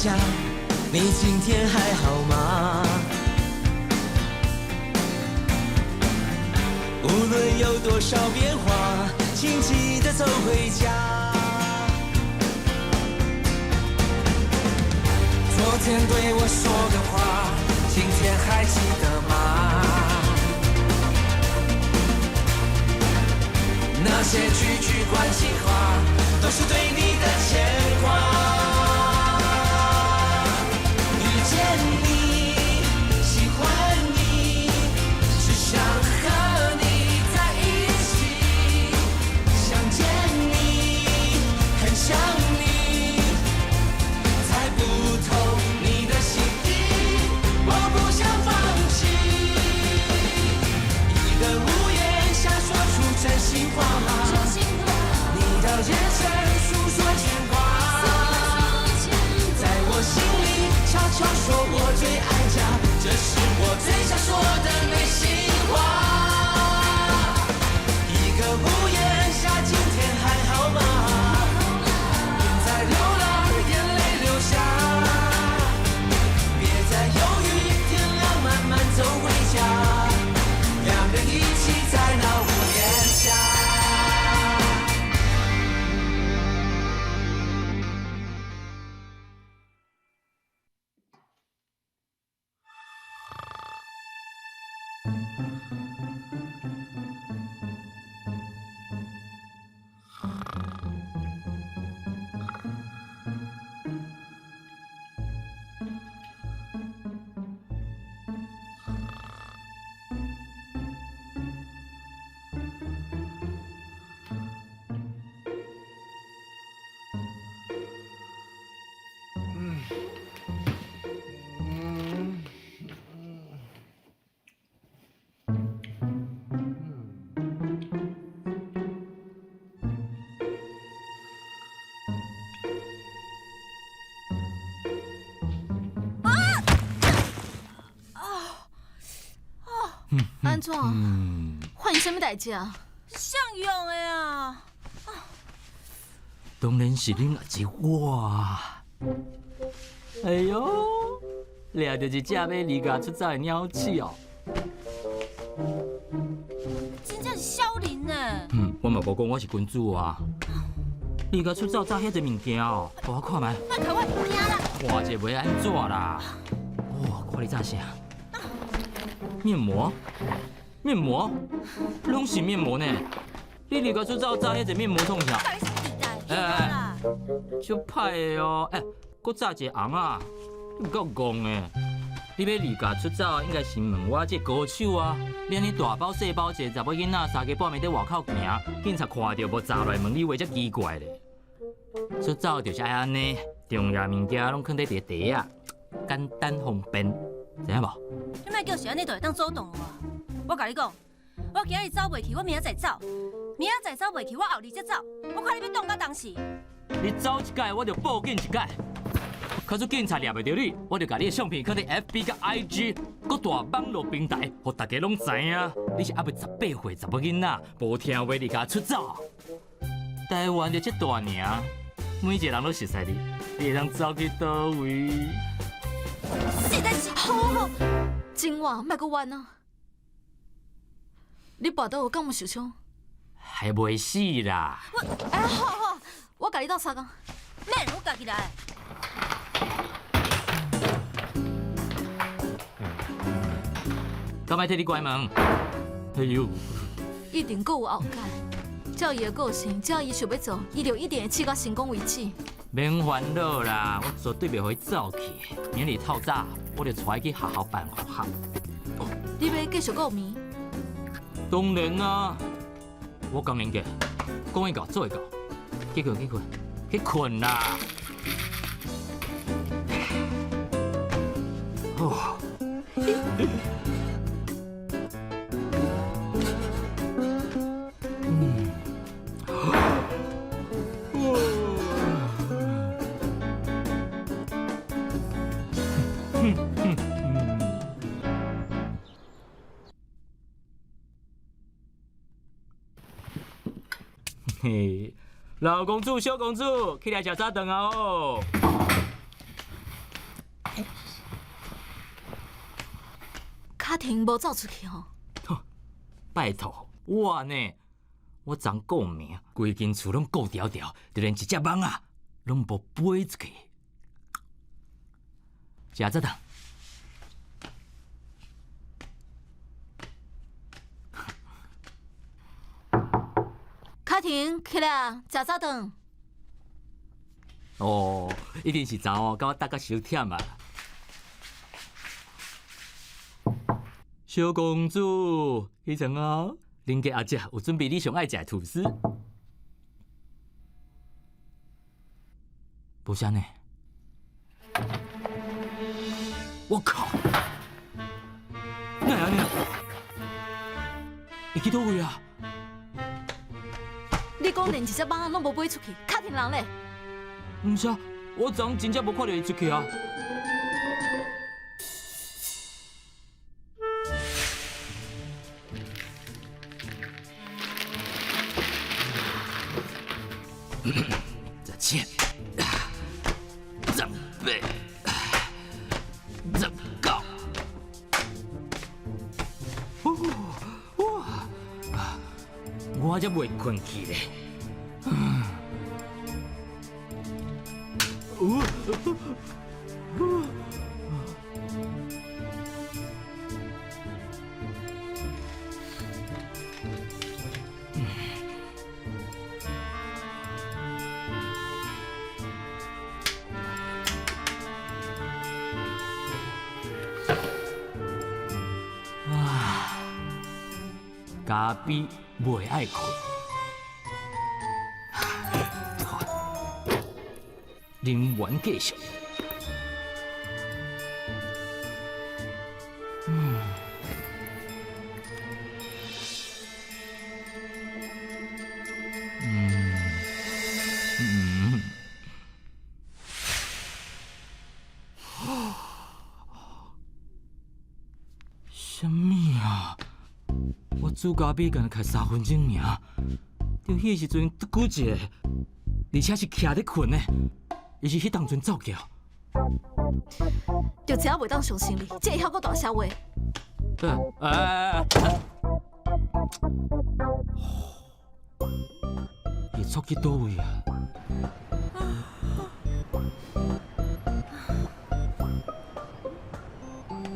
家，你今天还好吗？无论有多少变化，请记得走回家。昨天对我说的话，今天还记得吗？那些句句关心话，都是对你的牵挂。遇见你，喜欢你，只想和你在一起。想见你，很想你，猜不透你的心意，我不想放弃。一个屋檐下说出真心话，你的眼神诉说牵挂，在我心里悄悄说我最爱家，这是我最想说的内心话。一个屋檐下，今天还好吗？别再流浪，眼泪流下，别再犹豫，天亮慢慢走回家，两人一起在那屋檐下。安怎？发生什么代志啊？谁用的啊？当然是恁阿姊我。哎呦，掠到一只要离家出走的鸟鼠哦！真正是少林呢。我嘛无讲我是君主啊。离家出走找遐个物件哦，互我看卖。莫看我惊啦！看者袂安怎啦？哇，看你炸啥？面膜，面膜，拢是面膜呢。你离家出走找遐个面膜创啥？到底是地带？啦！足歹的哦，搁炸一个红啊，你唔够戆的。你要离家出走，应该先问我这高手啊。你安尼大包细包一个查某囡仔，三更半暝在外口行，警察看到无查来问你话，才奇怪咧。出走就是爱安尼，重要物件拢放在地地啊，简单方便，知影无？你莫叫是安尼就会当主动我。我甲你讲，我今日走袂去，我明仔再走；明仔再走袂去，我后日再走。我看你要动到当时。你走一届，我就报警一届。可是警察抓袂到你，我就把你的相片放在 FB 甲 IG 各大网络平台，互大家拢知影。你是还未18岁查某囡仔，无听话离家出走。台湾就这大尔，每一个人都熟悉你，你会当走去倒位？实在是好，今晚莫阁冤啊！你跋倒有敢有受伤？还未死啦！好，我甲你斗相共。免，我家己来。敢莫替你关门？哎呦！一定阁有后改。照伊的个性，只要伊想要做，伊就一定会试到成功为止。免烦恼啦，我绝对袂互伊走去。明日透早，我就带伊去学校办学校。你要继续有眠？当然啦，我讲人家，讲会到做会到。去困，去困啦！哦。嘿，老公主、小公主，起来食早顿啊！哦。婷无走出去吼。拜托，我呢，我昨顾命，规间厝拢顾条条，就连一只蚊啊，拢无飞出去。食这当。卡婷，起来啊，食早顿。哦，一定是昨哦，甲我搭甲伤忝啊。小公主，迄阵哦，恁家阿姐有准备你上爱食的吐司。不是安尼。我靠！哪会安尼啊？伊去倒位啊？你讲连一只蚊拢无飞出去，卡婷人咧？唔是啊，我昨真正无看到伊出去啊。17、18、19，我才袂困去咧。咖啡袂爱困，人缘继续。什么啊？我煮咖啡敢开3分钟尔，就迄时阵拄久一个，而且是徛咧困呢，伊是迄当阵走叫。就只要袂当相信你，这会晓阁大声话。伊错去倒位啊？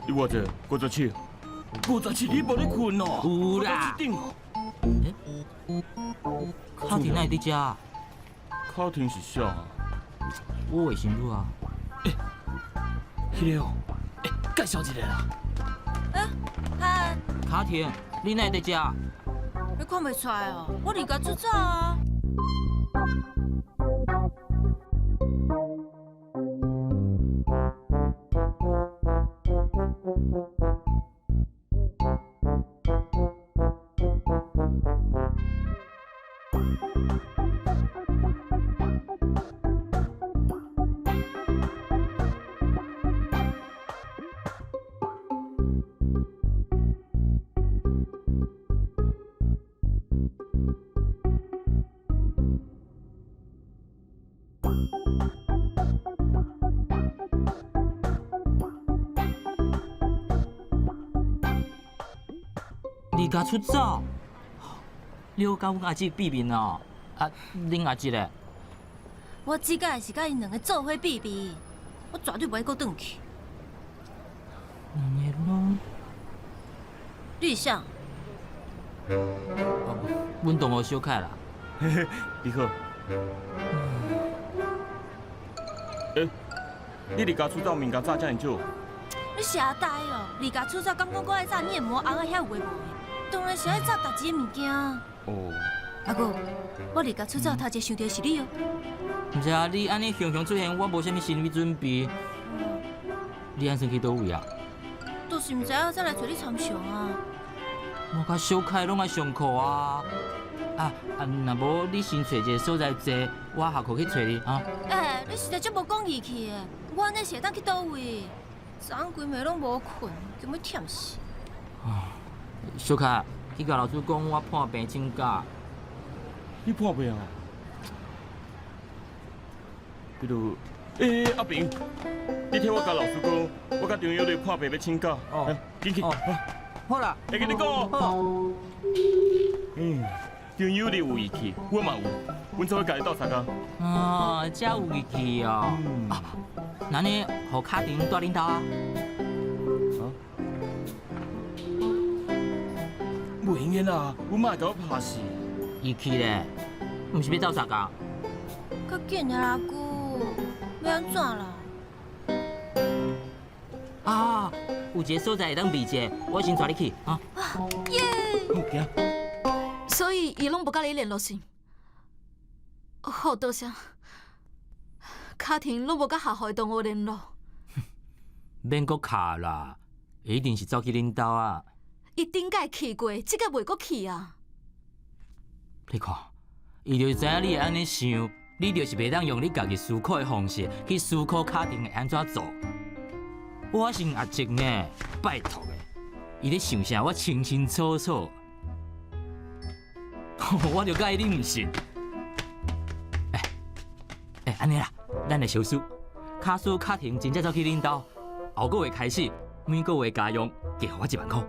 你偌济？57。57，你无咧困哦？有啦。顶。卡婷哪会伫遮？卡廷是啥啊？我卫生女啊。迄个哦，介绍一个啦。嗨，卡婷，你哪会伫遮？你看袂出来哦，我离家出走啊。离家出走，你有甲阮阿姊避面哦？啊，恁阿姊咧？我只个是甲因两个做伙避避，我绝对袂阁转去。两个拢？你是啥？阮同学小凯啦。你好。你离家出走物件早遮尔少？你瞎呆哦！离家出走，敢讲我爱炸面膜，红啊遐有诶无诶？当然是爱炸大只诶物件。哦。阿哥，我离家出走头一想到是你哦。毋知啊，你安尼雄雄出现，我无啥物心理准备。你安先去倒位啊？都是毋知影再来找你参详啊。我甲小凯拢爱上课啊。若无你先找一个所在坐，我下课去找你啊。你实在足无讲义气诶！我安尼是会当去倒位？昨昏规暝拢无困，根本忝死。小凯，去甲老师讲我破病请假。你破病啊？比如，阿平，你替我甲老师讲，我甲张友丽破病要请假。紧去。好啦，会跟你讲哦。好。张友你有义气，我嘛有，阮做伙家己斗相共。哦，遮有义气哦。啊，那呢，互卡廷带恁兜啊？袂用的啦，阮妈会甲我拍死。义气咧，毋是要斗相共？较紧的啦，姑，要安怎啦？啊，有一个所在会当避者，我先带你去啊。耶！行。所以伊拢无甲你联络是？好，多谢。卡廷拢无甲学校的同学联络，免搁卡啦，一定是走去恁兜啊。伊顶届去过，即个袂搁去啊。你看，伊就知影你会安尼想，你就是袂当用你家己思考的方式去思考卡廷会安怎做。我是阿静呢，拜托的，伊咧想啥我清清楚楚。我就介意你唔信。安尼啦，咱来小数，卡数卡廷真正走去恁兜，后个月开始，每个月家用寄互我1万块。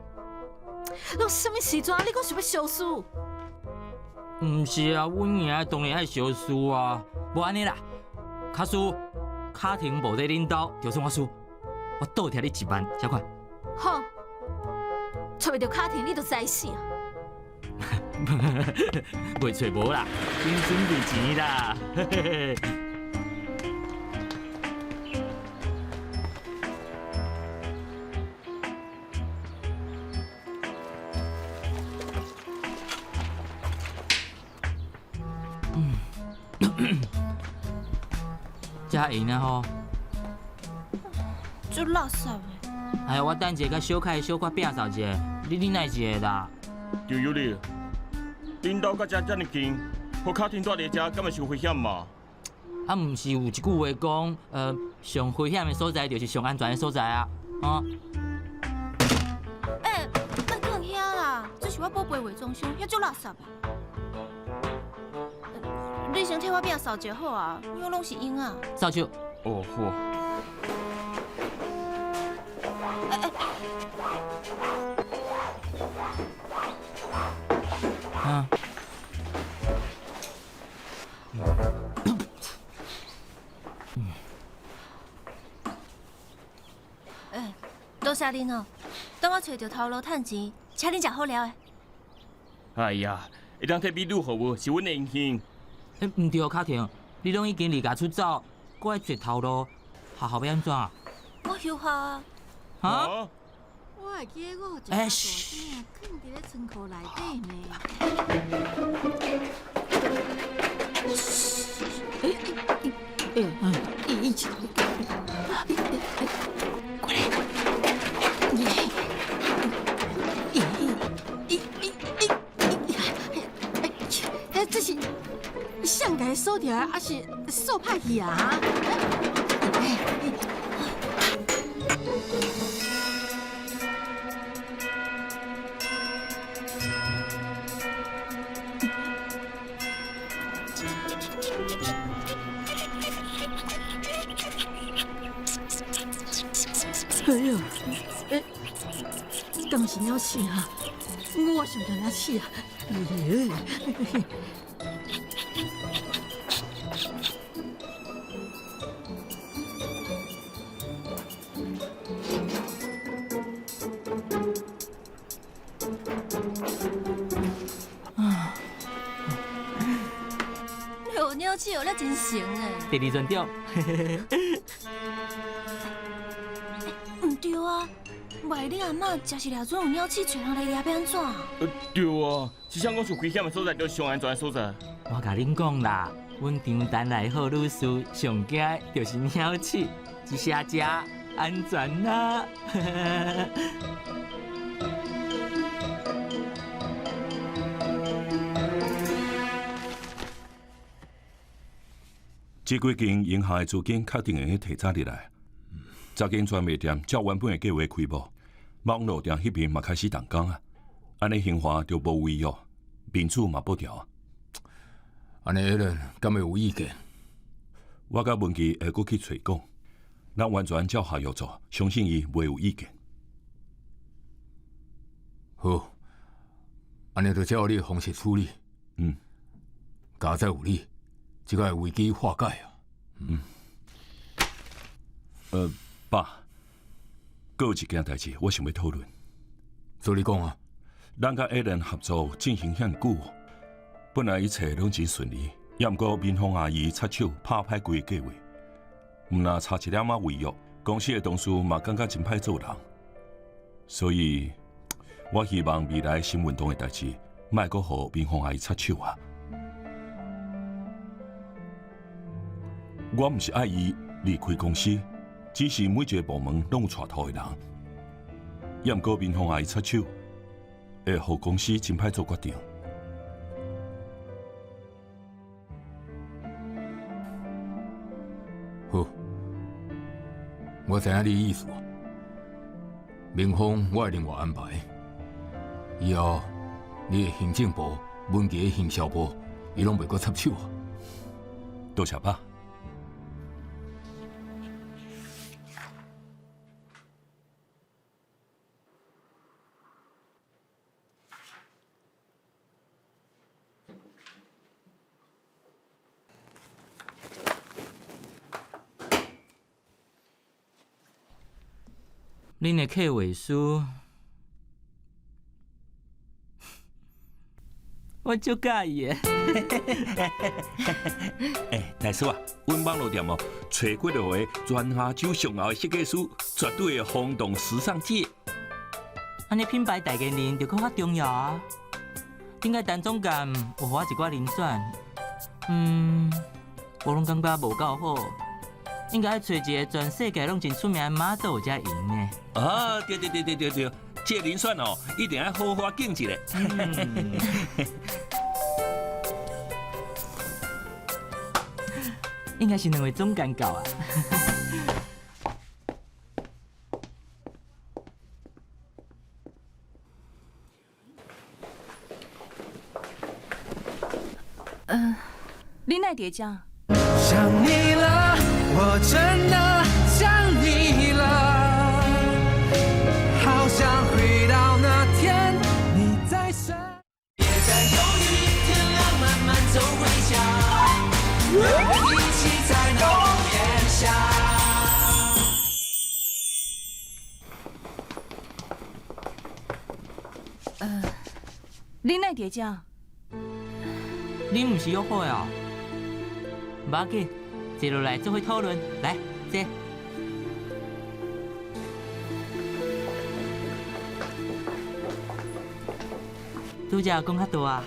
拢什么时阵？你讲想要小输？毋是啊，阮爷当然爱小输啊。无安尼啦，卡数卡廷无在恁兜，就算我输，我倒贴你1万，小款。好，找袂到卡廷，你就知死啊！袂找无啦，先准备钱啦。遮闲啊吼，足垃圾的。哎，我等者甲小凯、小可拼扫一下，你哪会一个啦？张友你，恁兜甲遮尔近，互卡廷住伫遮，敢会伤危险嘛？啊，毋是有一句话讲，上危险的所在就是上安全的所在啊，啊。莫讲遐啦，这是我宝贝伪装箱，遐足垃圾啊！你先替我摒扫就好啊，因拢是婴啊。扫帚。哦，好。啊。多谢恁哦，等我找到头路趁钱，请恁食好料的。哎呀，会当替美女服务是阮的荣幸。毋对，卡廷，你拢已经离家出走，搁爱找头路，学校要安怎啊？我休学啊。啊？我会记得我有一哎个嘘，藏伫咧仓库内底呢。这是上台锁条，还是锁拍去啊？哎呦，当时鸟死啊！我想到鸟死啊！有鸟鼠学了真成诶。第二阵中。唔对啊，万一你阿嬷真是掠准有鸟鼠找人来抓，要安怎？对啊，是想讲是危险的所在，就是上安全的所在。我甲恁讲啦，阮张单来好律师上惊的就是鸟鼠，一下食安全啦。这几间银行的资金确定会提早入来，昨间专卖店照原本的计划开幕，网络店迄边嘛开始动工啊。安尼兴华就无违约，面子嘛保调啊。安尼迄人敢会有意见？我甲文琪会阁去找讲，咱完全照合约做，相信伊袂有意见。好，安尼就照你的方式处理。家在有你，即个危机化解啊。爸，还有一件代志，我想要讨论。照你讲啊，咱甲 A 人合作进行遐久，本来一切拢真顺利，也毋过民芳阿姨插手拍歹规个计划，毋若差一点仔违约，公司的同事嘛感觉真歹做人。所以，我希望未来新运动的代志，莫阁互民芳阿姨插手啊。我毋是爱伊离开公司，只是每一个部门拢有带头的人。也毋过民芳阿姨插手，会互公司真歹做决定。好，我知影你意思。民芳我会另外安排，以后你的行政部、文杰的行销部，伊拢袂阁插手啊。多谢爸。恁的客户书，我足介意的。大叔啊，阮网络店哦，找几落个全亚洲上好的设计师，绝对会轰动时尚界。安尼品牌代言人就更较重要啊！顶个陈总监有互我一寡人选，我拢感觉无够好，应该找一个全世界拢真出名的model才赢呢。啊，对，这人选哦，一定要好好敬一下。应该是两位总监搞啊。你哪会伫遮？想你了，我真的想你了，好想回到那天你在身。别再犹豫，天亮慢慢走回家，我们一起在浓烟下。你哪会伫遮？恁毋是约好的哦？无要紧，坐落来做伙讨论。来，坐。拄则讲较多啊。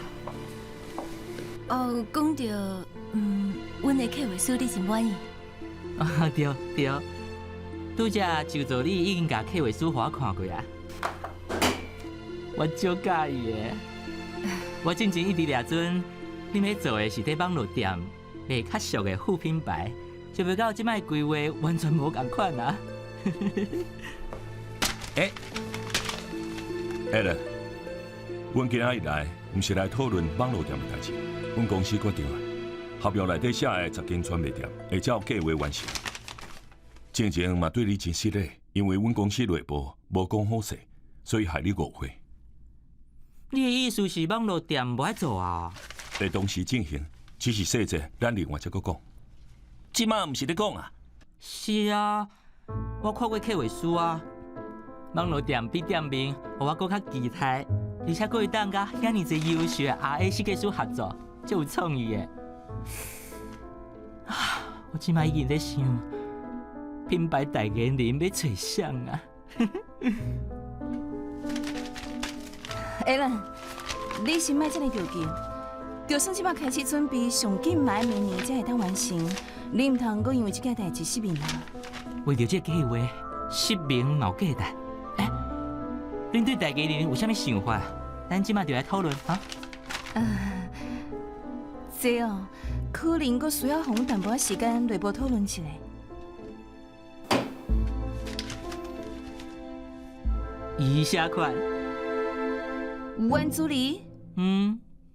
讲到，阮的客户书你真满意。对，拄则就做你已经甲客户书互我看过啊。我足介意的。我进前一直掠准，恁要做的是伫网络店卖较俗的副品牌，就袂到即摆规划完全无共款啊。Alan， 阮今仔日来，毋是来讨论网络店的代志。阮公司决定啊，合约内底写的10间专卖店会照计划完成。之前嘛对你真失礼，因为阮公司内部无讲好势，所以害你误会。你的意思是网络店无爱做啊？会同时进行，只是细节咱另外再搁讲。即马毋是咧讲啊。是啊，我看过客户书啊。网络店比店面，互我搁较期待，而且可以当甲遐尼侪优秀的 RA 设计师合作，最有创意的。啊，我即摆已经在想，品牌代言人要找谁啊？Alan， 你先莫这么着急，就算即摆开始准备，上紧嘛明年才会当完成。你唔通阁因为这件代志失眠啊？为着这个计划，失眠嘛有价值。恁对代言人有啥物想法？咱即摆就来讨论哈。这哦，可能阁需要互淡薄仔时间内部讨论一下。以下款。阮助理，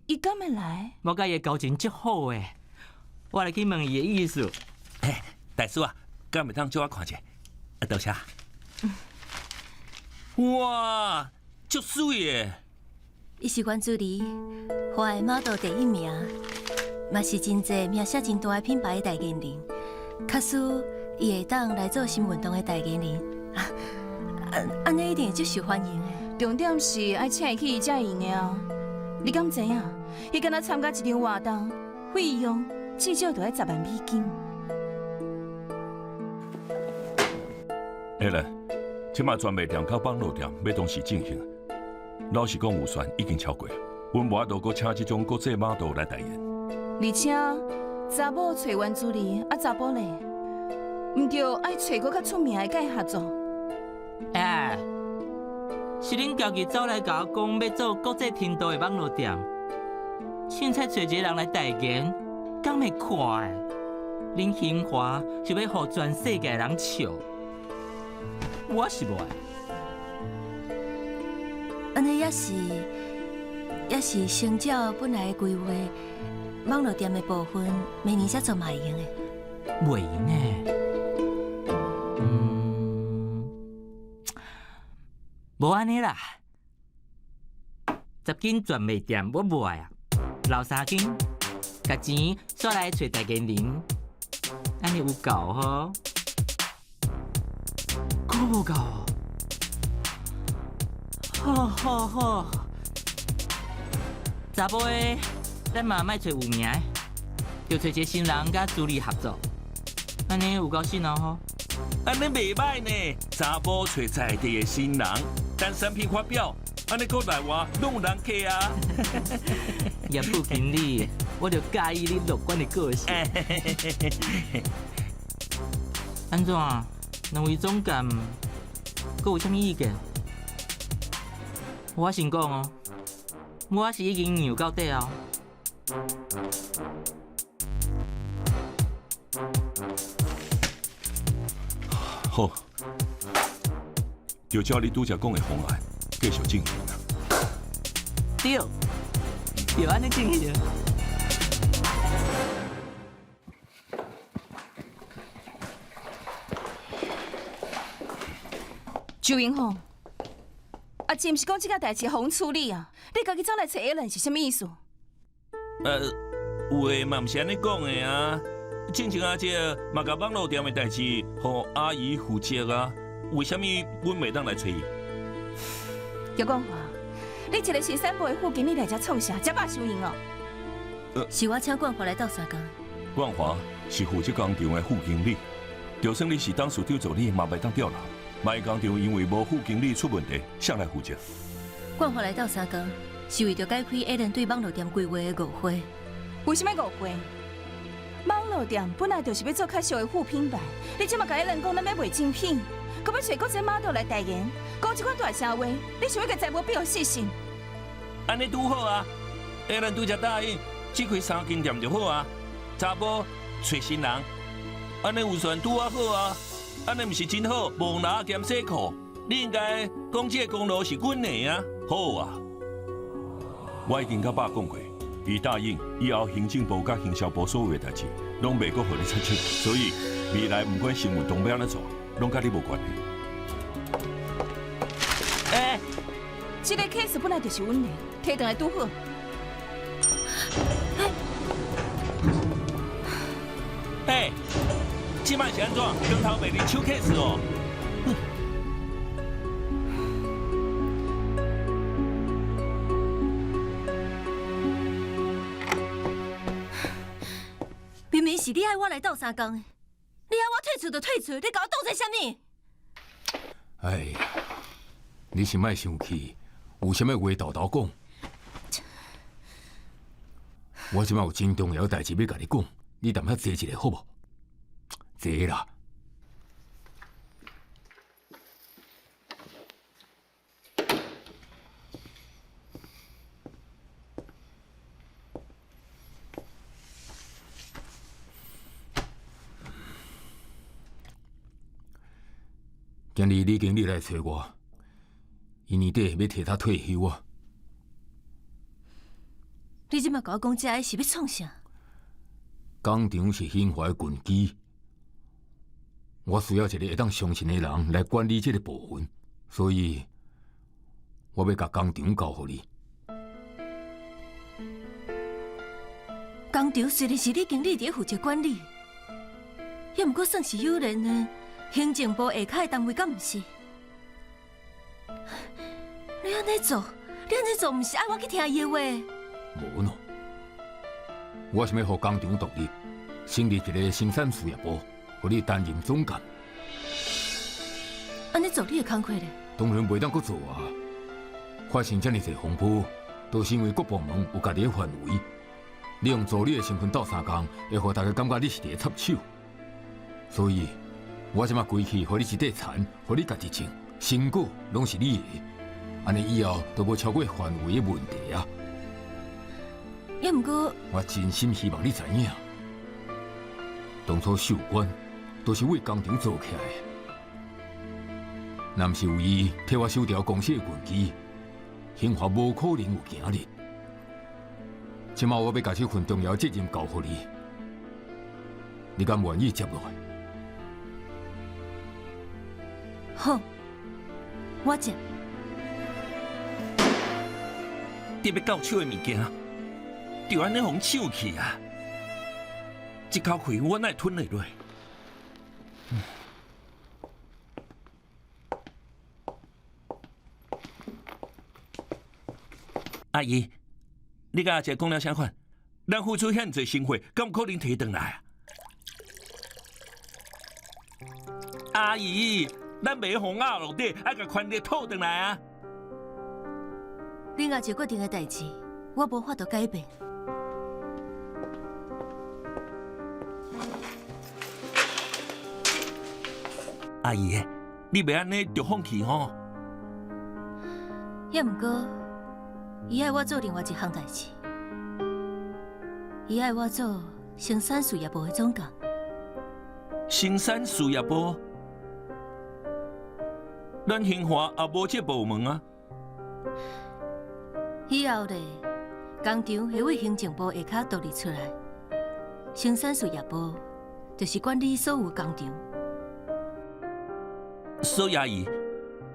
伊敢会来？我甲伊的交情足好诶，我来去问伊的意思。大叔啊，敢袂当借我看者？多谢。哇，足水的。伊是原助理，华的 model 第1名，嘛是真济名声真大的品牌的代言人。假使伊会当来做新运动的代言人，安尼一定会足受欢迎的。重点是爱请伊去伊才会用的啊！你敢知影？伊敢若参加一场活动，费用至少就要10万美金。哎啦，即马专卖店到网络店要同时进行。老实讲，预算已经超过，阮无法度搁请这种国际 model 来代言。而且查某找原助理，查甫咧，毋着爱找搁较出名的甲伊合作。哎，是恁家己走来甲我讲要做国际程度的网络店，凊彩找一个人来代言，敢会看的？恁兴华是要互全世界人笑，我是无爱。安尼也是成照本来的规划，网络店的部分明年才做嘛会用的。袂用诶，无安尼啦，10间专卖店我卖啊，留3间，甲钱煞来找代言人，安尼有够吼？够无够？好，查甫的，咱嘛莫找有名的，就找一个新人甲助理合作，安尼有够省哦吼。安尼袂歹呢，查甫找在地的新人，等产品发表，安尼搁内外拢有人客啊。叶副经理，我就介意你乐观的个性。安怎？两位总监，佮有啥物意见？我先讲哦，我是已经拗到底哦。好，就照你拄则讲的方案，继续进行啊。对，就安尼进行。周永红，真毋是讲这件代志互阮处理啊？你家己走来找艾伦是啥物意思？有诶嘛毋是安尼讲的啊。正情阿姐嘛，甲网络店的代志，互阿姨负责啊。为什么阮袂当来找伊？叶光华，你一个新产部的副经理来遮创啥？遮肉收银哦？是我请冠华来斗3工。冠华是负责工厂的副经理，就算你是董事长助理，嘛袂当调人。卖工厂因为无副经理出问题，谁来负责？冠华来斗3工，是为着解开艾伦对网络店规划的误会。为什么误会？网络店本来就是要做较小的副品牌，你即马甲伊人讲咱要卖精品，搁要找国际 model 来代言，讲即款大声话，你想要甲财务表失信？安尼拄好啊！艾伦拄则答应，只开3间店就好啊。查甫找新人，安尼预算拄啊好啊！安尼毋是真好，无拿兼洗裤。你应该讲这个功劳是阮的啊！好啊！我已经甲爸讲过。伊答应以后行政部甲行销部所有的代志，拢袂阁互你插手，所以未来不管新运动要安怎做，拢甲你无关系。这个 case 本来就是阮的，摕倒来拄好。即摆是安怎？光头卖你手 case 哦？明明是你爱我来斗3工的，你爱我退出就退出，你甲我斗在啥物？哎呀，你是莫生气，有啥物话豆豆讲。我即摆有真重要的代志要甲你讲，你淡薄坐一下好无？坐啦。今日李经理来找我，伊年底要替他退休啊。你即马甲我讲这是要创啥？工厂是兴华的根基，我需要一个会当相信的人来管理这个部分，所以我要甲工厂交互你。工厂虽然是你经理伫负责管理，也毋过算是友人呢。行政部下骹的单位，敢毋是？你安尼做，毋是爱我去听伊的话？无喏，我想要互工厂独立，成立一个生产事业部，互你担任总监。安尼做你的工课咧？当然袂当搁做啊！发生遮尔侪风波，都是因为各部门有家己的范围。你用助理的身份斗相共，会互大家感觉你是伫插手。所以，我即马规气，互你一块田，互你家己种，成果拢是你的。安尼以后都无超过范围的问题啊！也毋过，我真心希望你知影，当初授官都是为工厂做起来的。若毋是有伊替我收掉公司的quyền機，興華無可能有今日。即馬我要把這份重要責任交予你，你敢願意接落來？好，我接。你要到手的物件，就安尼互抢去啊！一口气我哪会吞得落？阿姨，你甲阿姐讲了啥款？咱付出遐济生活，敢有可能摕回来啊？阿姨，咱袂互压落底，爱甲权力讨回来啊！你阿姐决定的代志，我无法度改变。阿姨，你袂安尼就放弃吼？也毋过。伊爱我做另外一项代志，伊爱我做生产事业部的总监。生产事业部，咱兴华也无这部门啊。以后咧，工厂会为行政部下骹独立出来，生产事业部就是管理所有工厂。所以阿姨，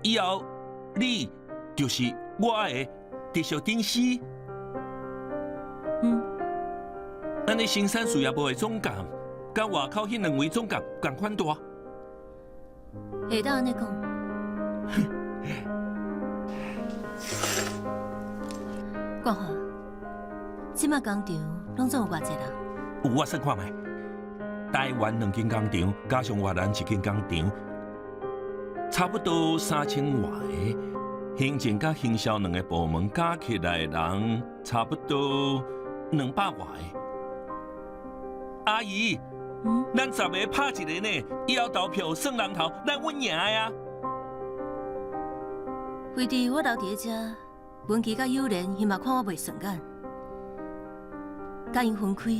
以后你就是我的直属顶司。咱的生产事业部的总监，甲外口迄两位总监共款大。会当安尼讲？冠华，即马工厂拢总有偌济人？有我算看卖，台湾2间工厂，加上越南1间工厂，差不多3000外个。行政甲行销2个部门加起来的人，差不多200外个。阿姨，咱10个拍一个呢，以后投票算人头，咱稳赢的啊！惠弟，我留伫遮，文琪甲友莲伊嘛看我袂顺眼，甲因分开，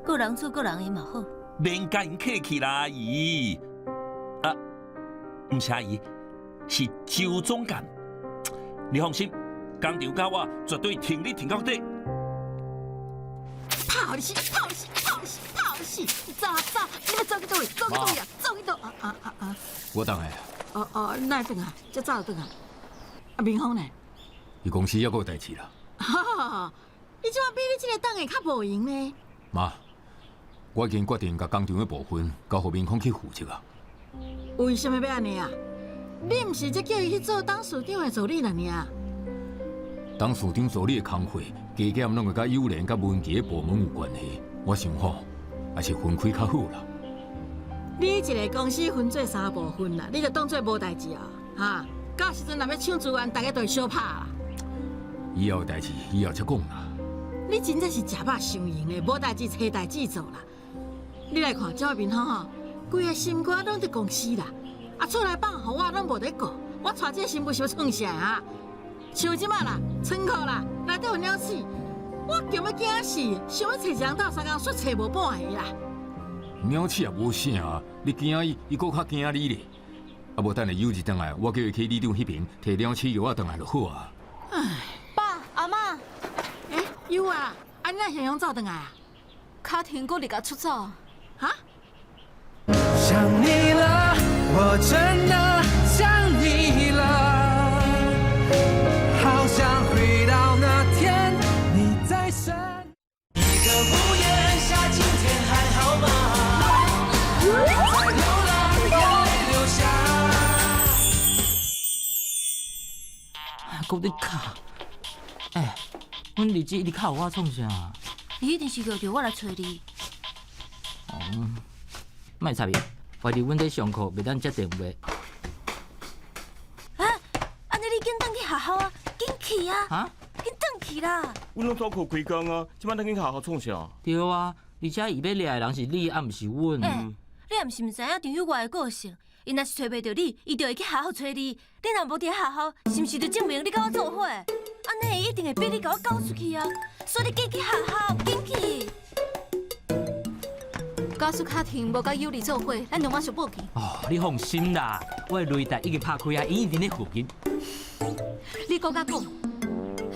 个人做个人的嘛好。免甲因客气啦，阿姨。啊，毋是阿姨，是周总监。你放心，工厂甲我绝对挺你挺到底。跑你死！走！你要走去倒位？走去倒位啊！走去倒啊！我等下。哪会转啊？这早就转啊！啊，明峰呢？伊公司还阁有代志啦。你怎啊比你这个档会较无闲呢？妈，我已经决定甲工厂的部分交予明峰去负责啊。为什么要安尼啊？你毋是才叫伊去做董事长的助理了呢？董事长助理的工作，加减拢会甲友莲甲文琪的部门有关系。我想好，还是分开较好啦。你一个公司分做3部分啦，你就当做无代志啊！哈，到时阵若要抢资源，大家都会相拍啦。以后的代志以后才讲啦。你真正是食饱伤闲的，无代志找代志做啦。你来看，这面方吼，规个心肝拢伫公司啦。啊，出来放互我拢无得顾，我带这个新妇是要创啥啊？像即马啦，仓库啦，内底有鸟鼠，我惊要惊死，想要找一人斗3工，煞找无半个啦。鸟鼠也无啥，你惊伊搁较惊你咧。啊，无等下有日转来，我叫伊去理长迄边摕鸟鼠药啊转来就好啊。唉，爸阿妈，有啊，啊你哪想用走转来啊？卡廷搁离家出走。哈？想你了，我真的想你了。搁伫卡。哎，阮日子一直靠我创啥？你一定是叫着我来找你。莫插伊，怀疑阮在上课袂当接电话。啊，安尼你紧转去学校啊，紧去啊！啊？紧转去啦！阮拢早课开工啊，即摆等去学校创啥？对啊，而且伊要掠的人是你，啊，毋是阮。你也毋是毋知影张友我的个性，伊若是找袂到你，伊就会去学校找你。你若无伫学校，是毋是就证明你甲我做伙？安尼伊一定会逼你甲我交出去啊！所以你紧去学校，紧去。假使卡廷无甲友里做伙，咱就马上报警。哦，你放心啦，我的雷达已经拍开啊，伊一定在附近。你搁甲讲，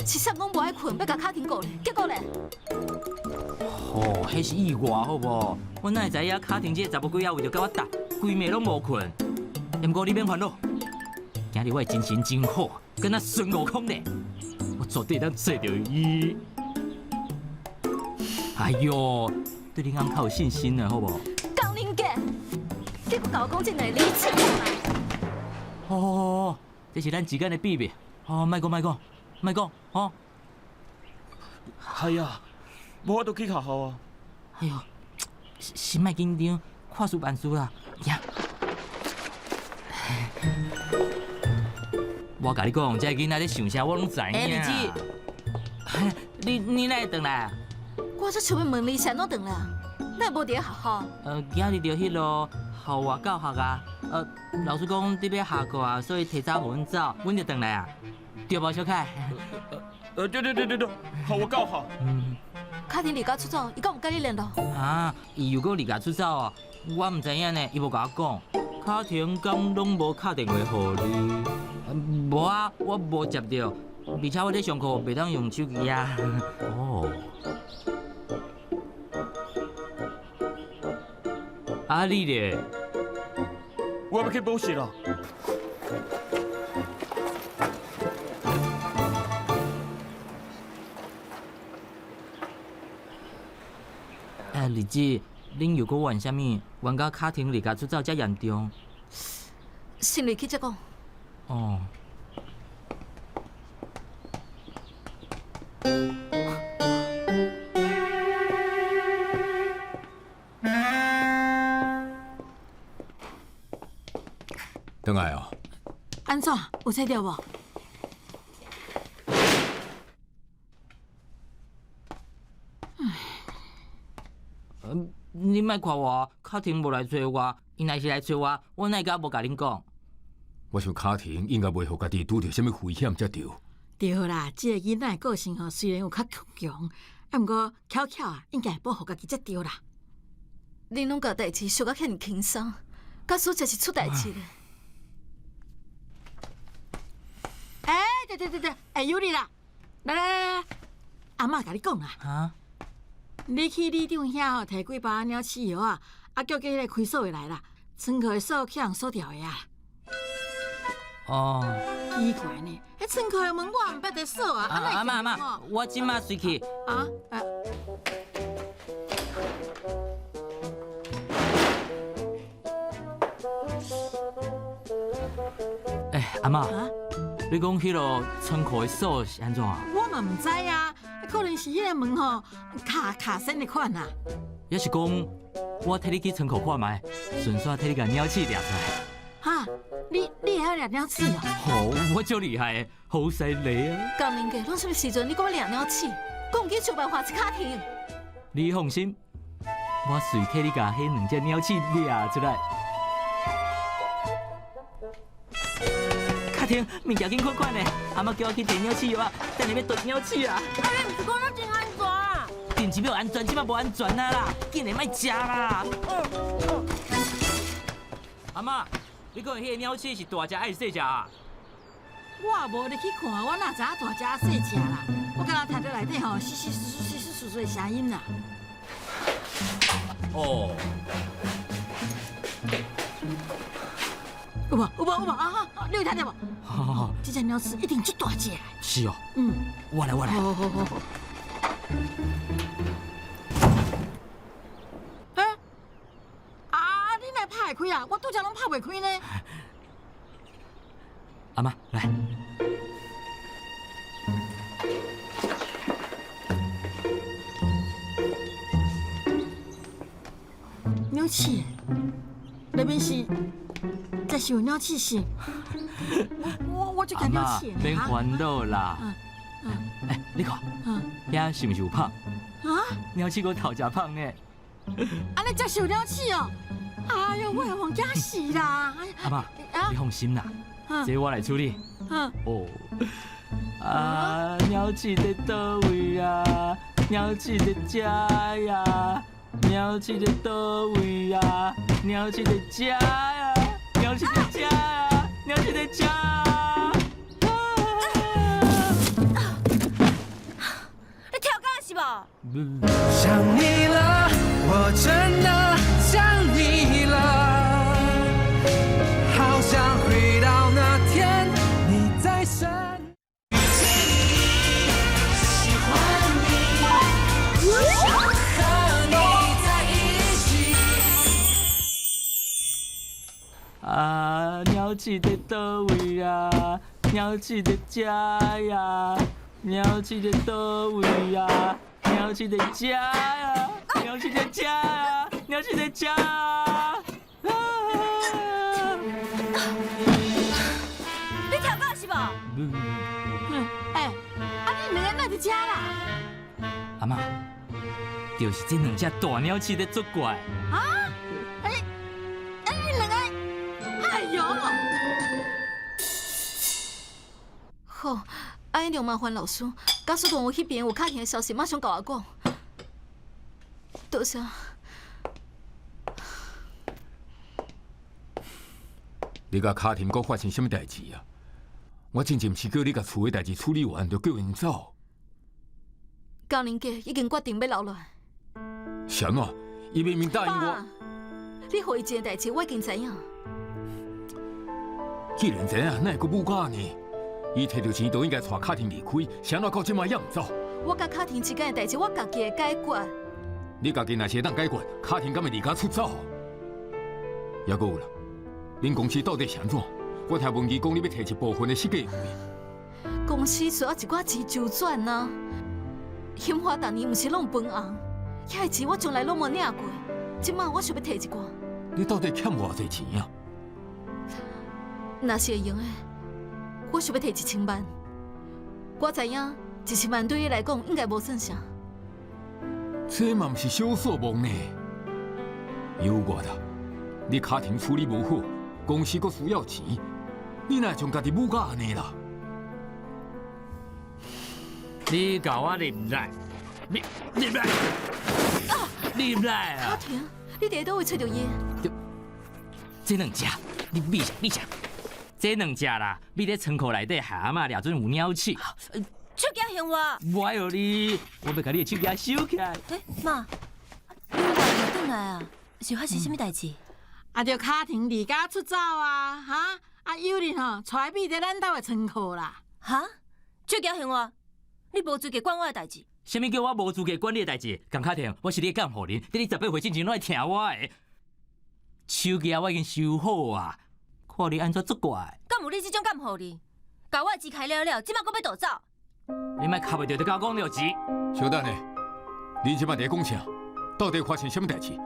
是啥拢无爱困，要甲卡廷顾咧，结果咧？哦，迄是意外好无？我哪会知影卡廷这查某鬼仔为着甲我打，规暝拢无困。毋过你免烦恼，今日我的精神真好，跟那孙悟空咧，我绝对能找到伊。哎呦，对你翁较有信心了，好无？江林杰，你搁甲我讲这个离奇啦！哦，这是咱之间的秘密。哦，莫讲，哦。哎呀，无法度去学校啊！哎呦，先莫紧张，看书办事啦，呀！我甲你讲，这个囡仔咧想啥，我拢知影。日子，你哪会回来？我这出门问你啥拢回来，咱无伫学校。今日就迄落校外教学啊。老师讲你要下课啊，所以提早互阮走，阮就回来啊。对无，小凯？对，好，我教学。卡廷离家出走，伊敢有甲你联络？啊，伊又搁离家出走啊？我毋知影呢，伊无甲我讲。卡廷敢拢无敲电话互你？无啊，我无接到，而且我咧上课袂当用手机啊。哦。啊，你咧？我要去补习啦。日子，恁又搁怨啥物？怨到卡廷离家出走遮严重？先入去再讲。哦。回来啊！安怎有找到无？你莫看我，卡廷无来找我，伊若是来找我，我哪会甲无甲恁讲？我想卡廷应该袂互家己拄着什么危险才对。对啦，这个囡仔的个性吼，虽然有较强，啊，毋过巧啊，应该会保护家己才对啦。恁拢甲代志想甲遐尔轻松，假使真是出代志咧。对，哎，有你啦！来，阿嬷甲你讲啦。啊？你去理长遐吼，摕几包鸟鼠药啊，叫迄个开锁的来啦，窗口的锁去人锁掉的啊。哦。奇怪呢，迄窗口的门我毋捌得锁啊。阿嬷，我即马随去。阿嬷，你讲迄落窗口的锁是安怎啊？我嘛毋知啊，可能是迄个门吼卡身的款啊。也是讲，我替你去窗口看卖，顺便替你甲鸟鼠掠出来。哈，你会晓掠鸟鼠哦？哦，我足厉害的，好犀利啊！江明哥，拢什么时阵你搁要掠鸟鼠？讲去想办法一卡停。你放心，我随替你甲迄两只鸟鼠掠出来。卡廷，物件紧快呢！阿妈叫我去订鸟鼠药啊，等下要炖鸟鼠啊。你毋是讲咱真安全啊？电池要安全，即摆无安全啊啦！紧来莫食啦。阿妈，你讲迄个鸟鼠是大只还是细只啊？我无入去看，我哪知影大只细只啦？我刚刚听到内底吼窸窸窣的声音啦。哦。有无啊！你有听到无？好，这只鸟鼠一定足大只。是哦。我来。好。你哪拍会开啊？我拄则拢拍袂开呢。阿妈，来。鸟鼠，那边是在想鸟鼠是？我就阿看鸟妈鼠免烦恼啦。哎，你看，遐是毋是有胖？啊，鸟鼠个头真胖呢。安尼真想鸟鼠哦！哎呀，我也忘记死啦！阿妈，你放心啦，这我来处理。哦，鸟鼠在倒位啊？鸟鼠在食呀？鸟鼠在倒位啊？鸟鼠在食呀？鸟鼠在食呀？鸟鼠在食啊！你跳岗是无？想你了，我真的想你了，好想回到那天你在身。喜欢你，想和你在一起。鸟鼠在倒位啊？鸟鼠在食呀？鸟鼠在倒位啊？鸟鼠在食呀？鸟鼠在食呀？鸟鼠在食啊！你跳岗是无？哎，你两个哪在遮啦？阿妈，就是这两只大鸟鼠在作怪。你两个，哎呦！好，安尼就麻烦老师，假使讲有迄边有卡廷的消息，马上甲我讲。多谢。你甲卡廷阁发生什么代志啊？我真正是叫你甲厝的代志处理完，就叫因走。高林家已经决定要留落来。是安怎？伊明明答应我。爸，你互伊一件代志，我已经知影。既然知影，哪会阁母假呢？伊摕到钱，就应该带卡廷离开，是安怎到即摆还唔走？我甲卡廷之间的代志，我家己会解决。你家己若是当解决，卡廷敢会离家出走？还阁有啦，恁公司到底是安怎？我听文琪讲，你要摕一部分的设计费。公司需要一寡钱周转啊。兴华当年毋是拢分红，遐个钱我从来拢无领过，即摆我想要摕一寡。你到底欠偌济钱啊？若是会用的，我想要摕1000万。我知影1000万对你来讲应该无算啥。这嘛毋是小数目呢。有我啦，你卡廷处理无好，公司阁需要钱，你哪会将家己母假安尼啦？你甲我入来，入来，入来啊！卡廷，你伫倒位找到伊？这两只，你闭下。这两只啦，你在仓库内底害阿妈抓准有鸟鼠。手机还我。我有你，我要甲你的手机收起来。妈，你外头转来啊？是发生什么代志？就卡廷离家出走啊！有人带米在咱兜的仓库啦。哈？手机还我？你无资格管我的代志。什么叫我无资格管你的代志？江卡廷，我是你的监护人，在你18岁之前拢会听我的。手机我已经收好啊，看你安怎作怪。敢有你这种监护人？甲我的钱开了了，即摆搁要逃走？你莫卡袂着，就甲我讲了钱。小等下，你即摆在讲啥？到底发生什么代志？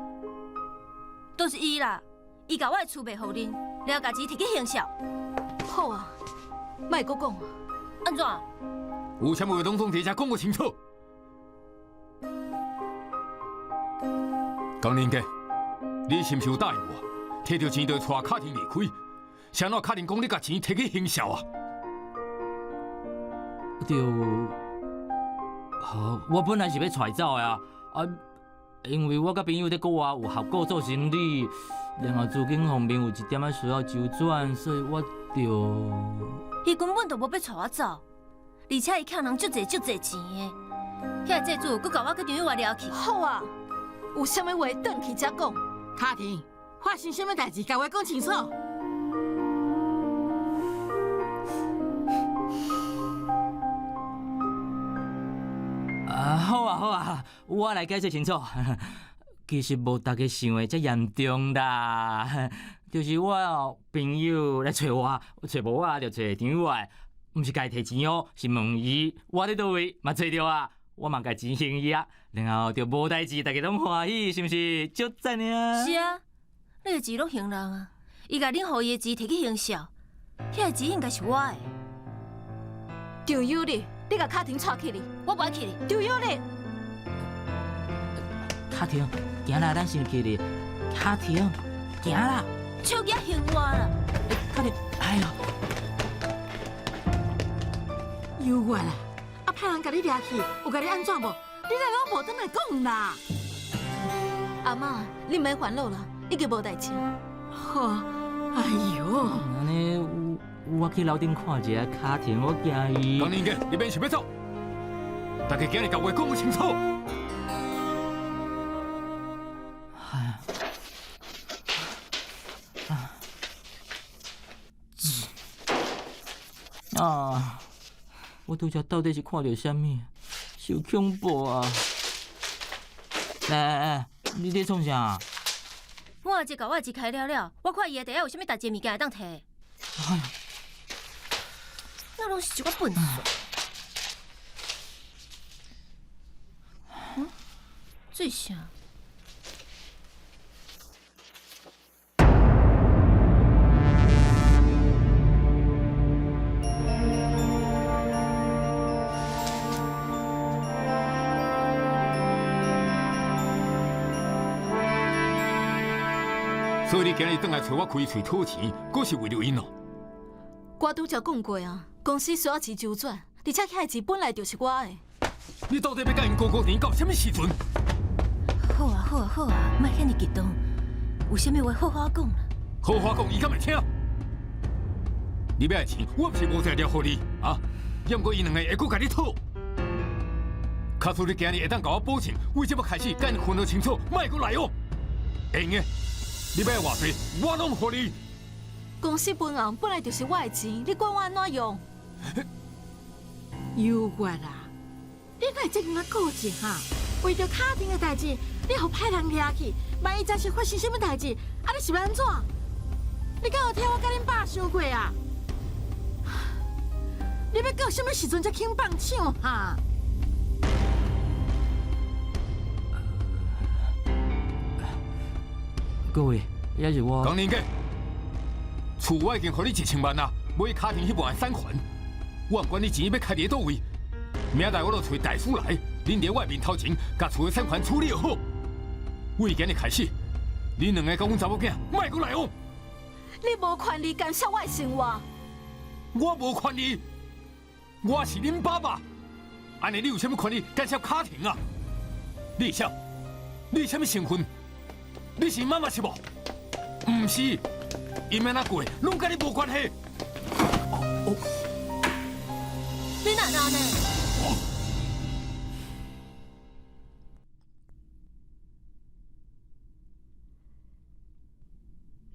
都是伊啦，伊甲我的厝卖互恁，然后家钱摕去行销。好啊，莫搁讲啊。安怎？有啥物话拢总伫遮讲个清楚。江林家，你是毋是有答应我，摕到钱就带卡廷离开？谁怎卡廷讲你甲钱摕去行销啊？好，我本来是要带走的啊，因为我甲朋友在国外有合作做生意，然后资金方面有一点仔需要周转，所以我就……伊根本就无要带我走，而且伊欠人足济钱的，遐债主佫甲我去电话撩去。好啊，有啥物话转去才讲。卡廷，发生什么代志，甲我讲清楚。好啊，我来解释清楚。其实无大家想的遮严重啦，就是我朋友来找我，找无我就找张伟，毋是家摕钱哦，是问伊我伫倒位嘛找着啊，我嘛家钱还伊啊，然后就无代志，大家拢欢喜，是毋是？足赞啊！是啊，你的钱拢还人啊，伊甲恁予伊的钱摕去行孝，遐个钱应该是我的。张友丽，你甲卡廷带起哩，我不爱去哩。张友丽，卡廷，行啦，咱先去哩。卡廷，行啦。手举还我啦！卡廷，哎呦，有我啦！啊，派人甲你掠去，有甲你安怎无？你来拢无转来讲啦！阿嬷，你免烦恼啦，已经无代志。好，哎呦，安尼我去楼顶看一下卡廷，我惊伊。江宁哥，你免想要走，大家今日甲话讲清楚。啊！我拄则到底是看到啥物？受恐怖啊！来，你在创啥？我一甲我的钱开了了，我看伊的袋有啥物大件物件会当摕。哎呀，那拢是一个笨蛋。这啥？所以你今日转来找我开喙讨钱，佫是为了因哦。我拄则讲过啊，公司需要钱周转，而且遐钱本来就是我的。你到底要甲因哥哥甜到什么时阵？好啊好啊好啊，莫遐尼激动，有啥物话好好讲啦。好好讲，伊敢会听？你要的钱，我不是无定了互你啊，要毋过伊两个会佫甲你讨。卡叔，你今日会当甲我保证，为这要开始甲因分得清楚，莫佫来往。会用的。你要偌济，我拢互你。公司分红本来就是我的钱，你管我安怎用？有我啦！你哪会这样固执哈？为着卡廷的代志，你互派人掠去，万一真是发生什么代志，啊，你是要安怎？你敢有听我甲恁爸想过啊？你要到什么时阵才肯放手哈？各位，也是我。江宁哥，厝我已经互你1000万啦，买卡廷迄部分散款，我唔管你钱要开伫倒位，明仔我就找大夫来，恁伫我面头前，甲厝的散款处理就好。为今日开始，恁两个甲阮查某囝莫佫来往。你无权利干涉我的生活。我无权利，我是恁爸爸，安尼你有啥物权利干涉卡廷啊？你是啥？你啥物身份？你是妈妈是无？唔是，伊明仔过，拢甲你无关系。你哪能呢？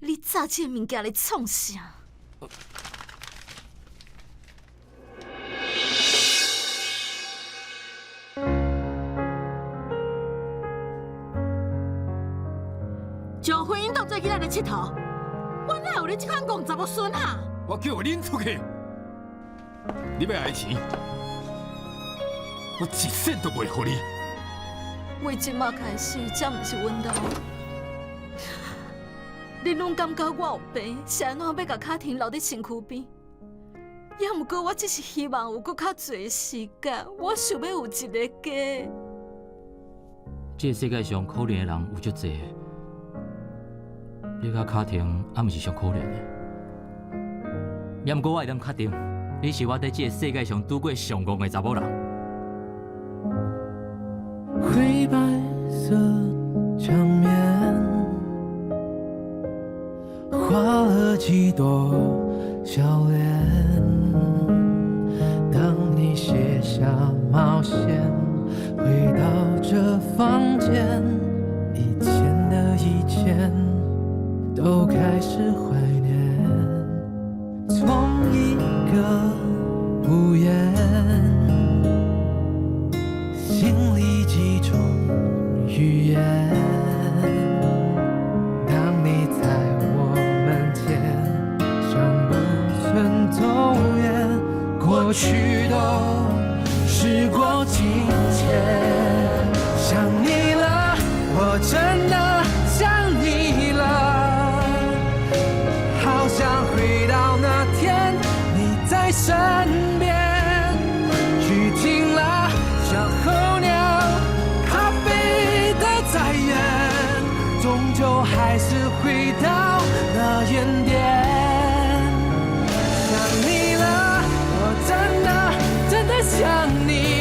你早这物件来创啥？将婚姻当做囡仔的佚佗，我哪有你这款戆查某孙啊？我叫恁出去，你要爱钱，我一仙都袂互你。为即马开始，这毋是阮家。你拢感觉我有病，是安怎要甲卡廷留伫身躯边？也毋过我只是希望有搁较侪时间，我想要有一个家。这世界上可怜的人有足侪，你甲卡廷也毋是上可怜的。也毋过我会当确定，你是我在这个世界上拄过上戆的查某人。灰白色墙面，画了几朵笑脸。当你卸下帽线，回到这房间，以前的一切都开始怀念。从一个屋檐，心里几种语言。当你在我们前，像不曾走远，过去都时过境迁。终究还是回到那原点。想你了，我真的想你。